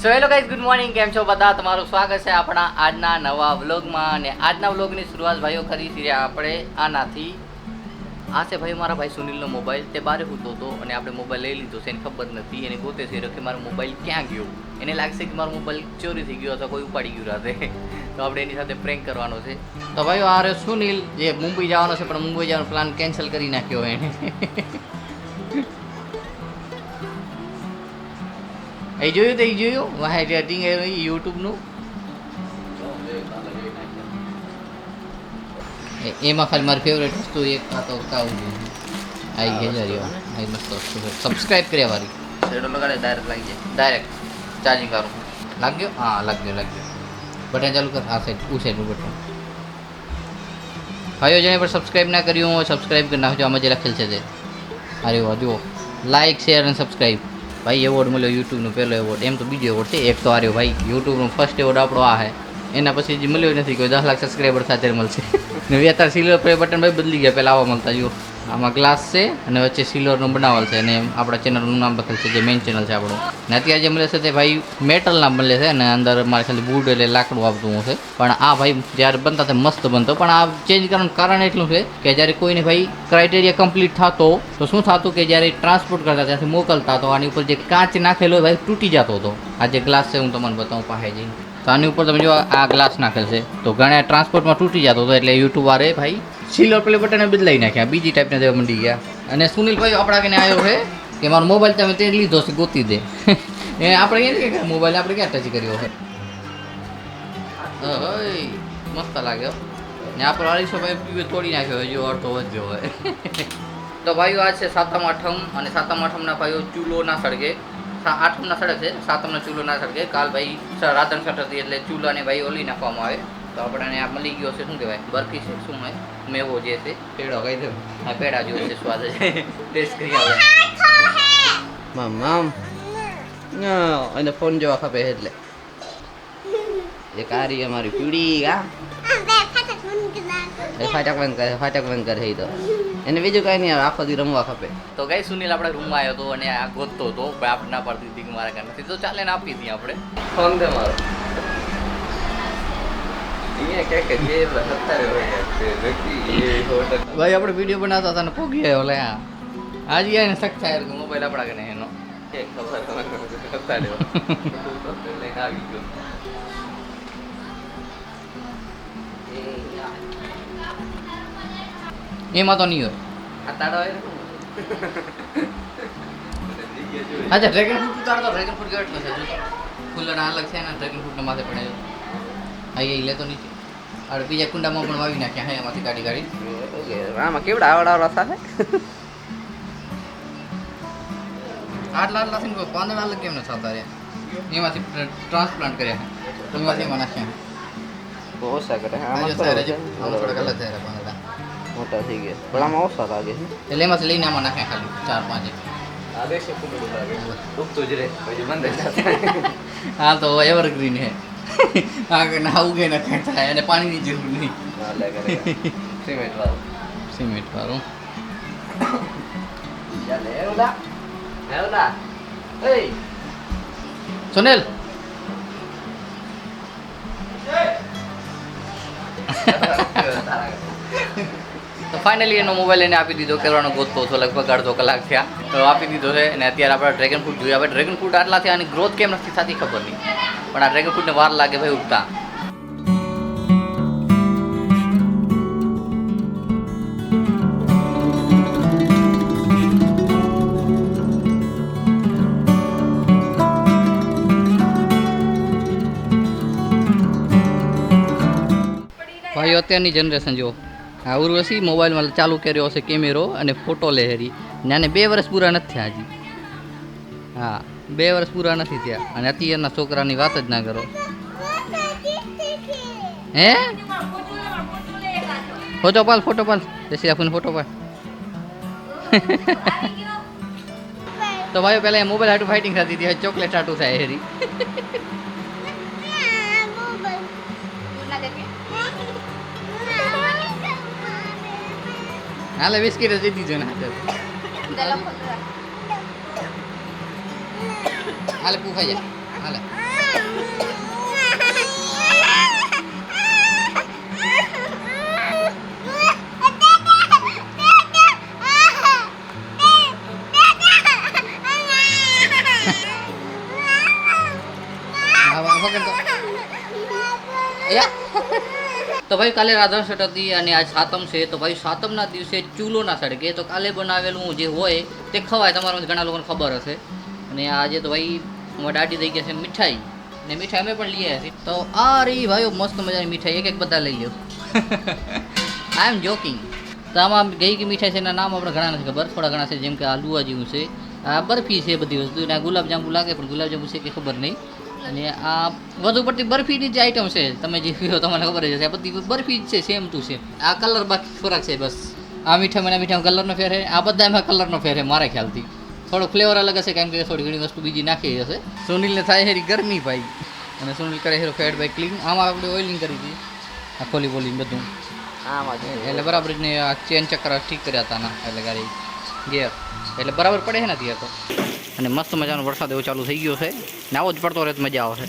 So hello guys, good morning. કેમ છો બધા? તમારું સ્વાગત છે આપણા આજના નવા વ્લોગમાં. અને આજના વ્લોગની શરૂઆત ભાઈઓ કરી છે આપણે આનાથી. આ છે ભાઈ મારા ભાઈ સુનિલનો મોબાઈલ. તે બારે સૂતો હતો અને આપણે મોબાઈલ લઈ લીધો છે, એને ખબર નથી. એને ગોતે છે કે મારો મોબાઈલ ક્યાં ગયો. એને લાગશે કે મારો મોબાઈલ ચોરી થઈ ગયો અથવા કોઈ ઉપાડી ગયું રાતે. તો આપણે એની સાથે પ્રેન્ક કરવાનો છે. તો ભાઈઓ આ રહ્યો સુનિલ, જે મુંબઈ જવાનો છે પણ મુંબઈ જવાનો પ્લાન કેન્સલ કરી નાખ્યો એને. એ જોયું તો એ જોયું વાહ રેટિંગ યુટ્યુબનું. એમાં ખાલી મારી ફેવરેટ વસ્તુ એક ખાતો કાવું જોઈએ આવી ગેજારીઓ આવી મસ્ત વસ્તુ છે. સબસ્ક્રાઈબ કર્યા વાળી શેડો લગાડે ડાયરેક્ટ લાગી જાય. ડાયરેક્ટ ચાર્જિંગ કરું લાગ્યો. હા લાગ્યો. બટન ચાલુ કર. આ સાઈડ સાઈડનું બટન. ભાઈઓ જેને પણ સબસ્ક્રાઈબ ના કર્યું હોય સબસ્ક્રાઈબ કરી નાખજો. આમાં જે લખેલ છે તે અરે વાહ જુઓ, લાઇક શેર અને સબસ્ક્રાઈબ. ભાઈ એવોર્ડ મળ્યો યુટ્યુબનો પહેલો એવોર્ડ. એમ તો બીજો એવોર્ડ છે, એક તો આર્યો ભાઈ યુટ્યુબનો ફર્સ્ટ એવોર્ડ આપણો આ છે. એના પછી જે મળ્યો નથી કોઈ 10 લાખ સબસ્ક્રાઈબર સાથે મળશે. ને અત્યારે સિલ્વર પ્લે બટન ભાઈ બદલી ગયા. પહેલાં આવા મળતા. જુઓ આમાં ગ્લાસ છે અને વચ્ચે સિલ્વરનું બનાવેલ છે અને આપણા ચેનલનું નામ લખેલ છે, જે મેઇન ચેનલ છે આપણું. ને અત્યારે જે મળે છે તે ભાઈ મેટલના મળે છે અને અંદર મારે ખાલી બુડ એટલે લાકડું આવતું હશે. પણ આ ભાઈ જ્યારે બનતા તે મસ્ત બનતો, પણ આ ચેન્જ કરવાનું કારણ એટલું છે કે જ્યારે કોઈને ભાઈ ક્રાઇટેરિયા કમ્પ્લીટ થતો તો શું થતું કે જ્યારે ટ્રાન્સપોર્ટ કરતા ત્યાંથી મોકલતા તો આની ઉપર જે કાચ નાખેલો હોય ભાઈ તૂટી જતો હતો. આ જે ગ્લાસ છે હું તમને બતાવું પાસે જઈને. તો આની ઉપર તમે જો આ ગ્લાસ નાખેલ છે તો ઘણા ટ્રાન્સપોર્ટમાં તૂટી જતો હતો. એટલે યુટ્યુબ વાળે ભાઈ સિલ્વર પ્લે બટન બદલાઈ નાખ્યા, બીજી ટાઈપના દેવા મંડી ગયા. અને સુનિલભાઈ આપણા કને આવ્યો છે કે મારો મોબાઈલ તમે તે લીધો છે ગોતી દે. એ આપણે એ કે મોબાઈલ આપણે ક્યાં ટચ કર્યો છે. મસ્ત લાગ્યો. ને આપણે 250 તોડી નાખ્યો જો અડધો વધ્યો હોય. તો ભાઈઓ આજ છે સાતમ આઠમ અને સાતમ આઠમના ભાઈઓ ચૂલો ના સળગે. આઠમના સળગે છે, સાતમનો ચૂલો ના સળગે. કાલ ભાઈ રાતણ સટરતી એટલે ચૂલાને ભાઈ ઓલી નાખવામાં આવે. તો આપણને આ મળી ગયો છે શું કહેવાય બરફી છે શું હોય મેવો જે છે પેડો કહી દઉં. હા પેડા જેવો છે સ્વાદ છે. ટેસ્ટ કરી આવે. મામ અને ફોન જોવા ખપે એટલે એ કારી અમારી પીડી આ ફાટક બંધ કરે તો એને બીજું કાંઈ નહીં, આખો દી રમવા ખપે. તો ગાઈ સુનિલ આપણે રૂમમાં આવ્યો હતો અને આ ગોતતો હતો. આપણે ના પાડતી હતી કે મારા કાંઈ નથી, તો ચાલે ને આપી હતી આપણે. ફોન દે મારો ભાઈ આપણે વિડીયો બનાવતા હતા ને પોગી આવ્યો. લે આજે એને શક થાય કે મોબાઈલ આપણા કે એનો આવી ગયો. એમાં તો નહીં હોય આ તાળો હોય. અચ્છા ડ્રેગન ફ્રૂટ તાળો. ડ્રેગન ફ્રૂટ કેટલો છે ફૂલના અલગ છે ને ડ્રેગન ફ્રૂટના માથે પડે. હા એ લેતો નીચે આપણે બીજા કુંડામાં પણ વાવી નાખ્યા હે એમાંથી કાઢી. આમાં કેવડા આવડા સાથે આટલા છે ને કોઈ 15 અલગ કેમ ન થતા રે. એમાંથી ટ્રાન્સપ્લાન્ટ કર્યા એમાંથી એમાં નાખ્યા ઓછા કરે. થોડાક અલગ થયા 15 મોટા થઈ ગયા પણ આમાં ઓછા લાગે છે એટલે એમાંથી લઈને આમાં નાખ્યા ખાલી 4-5. હા તો એવરગ્રીન હે. ના ઉગે ને કઈ થાય અને પાણીની જરૂર નહીં. સિમેન્ટ વાળું સુનિલ તો ફાઇનલી એનો મોબાઈલ એને આપી દીધો. કરવાનો ગોતતો હતો લગભગ અડધો કલાક થયા તો આપી દીધો છે. અને અત્યારે આપણે ડ્રેગન ફ્રૂટ જોઈએ. આપણે ડ્રેગન ફ્રૂટ આટલા થયા અને ગ્રોથ કેમ નથી થતી ખબર નહીં, પણ આ ડ્રેગન ફ્રૂટને વાર લાગે ભાઈ ઉગતા. ભાઈ અત્યારની જનરેશન જો આ ઉર્વશી મોબાઈલમાં ચાલુ કર્યો હશે કેમેરો અને ફોટો લહેરી. નાને 2 વર્ષ પૂરા નથી થયા હજી. હા 2 વર્ષ પૂરા નથી થયા અને અત્યારના છોકરાની વાત જ ના કરો. હે ફોટો પાલ જસી આપને ફોટો પાલ. તો ભાઈ પહેલાં મોબાઈલ હાટું ફાઇટિંગ થતી હતી, હવે ચોકલેટ હાટું થાય હેરી. હાલે બિસ્કીટ જ દીધો ને હાલે પૂખાઈ જાય હાલે તો ભાઈ કાલે રાધન છઠ હતી અને આજ સાતમ છે. તો ભાઈ સાતમના દિવસે ચૂલો ના સળગે. તો કાલે બનાવેલું જે હોય તે ખવાય. તમારા ઘણા લોકોને ખબર હશે. અને આજે તો ભાઈ અમારે દાદી થઈ ગયા છે મીઠાઈ, ને મીઠાઈ અમે પણ લઈ આવ્યા છીએ. તો આ રહી ભાઈઓ મસ્ત મજાની મીઠાઈ, એક એક બધા લઈ લો. આઈ એમ જોકિંગ. તો આમાં ગઈ કે મીઠાઈ છે એના નામ આપણે ઘણા નથી ખબર, થોડા ઘણા છે. જેમ કે આ લુવા જેવું છે, આ બરફી છે, બધી વસ્તુ. અને આ ગુલાબજાંબુ લાગે પણ ગુલાબજાંબુ છે કે ખબર નહીં. અને આ વધુ પડતી બરફીની જે આઈટમ છે, તમે જે પીવો તમને ખબર જ હશે, આ બધી બરફી જ છે, સેમ ટુ સેમ. આ કલર બાકી ખોરાક છે બસ. આ મીઠાઈમાં મીઠાઈમાં કલરનો ફેર છે, આ બધા એમાં કલરનો ફેર છે મારા ખ્યાલથી. થોડો ફ્લેવર અલગ હશે, કેમ કે થોડી ઘણી વસ્તુ બીજી નાખી હશે. સુનિલને થાય હેરી ગરમી ભાઈ, અને સુનિલ કરે હેરો ફેટ ભાઈ ક્લીન. આમાં આપણે ઓઇલિંગ કરી હતી, આ ખોલી બોલીને બધું આમાં એટલે બરાબર જ ને આ ચેન ચક્ર ઠીક કર્યા હતા ના, એટલે ગાડી ગેર એટલે બરાબર પડે છે ને ત્યાં તો. અને મસ્ત મજાનો વરસાદ એવો ચાલુ થઈ ગયો છે, ને આવો જ પડતો રહે તો મજા આવશે.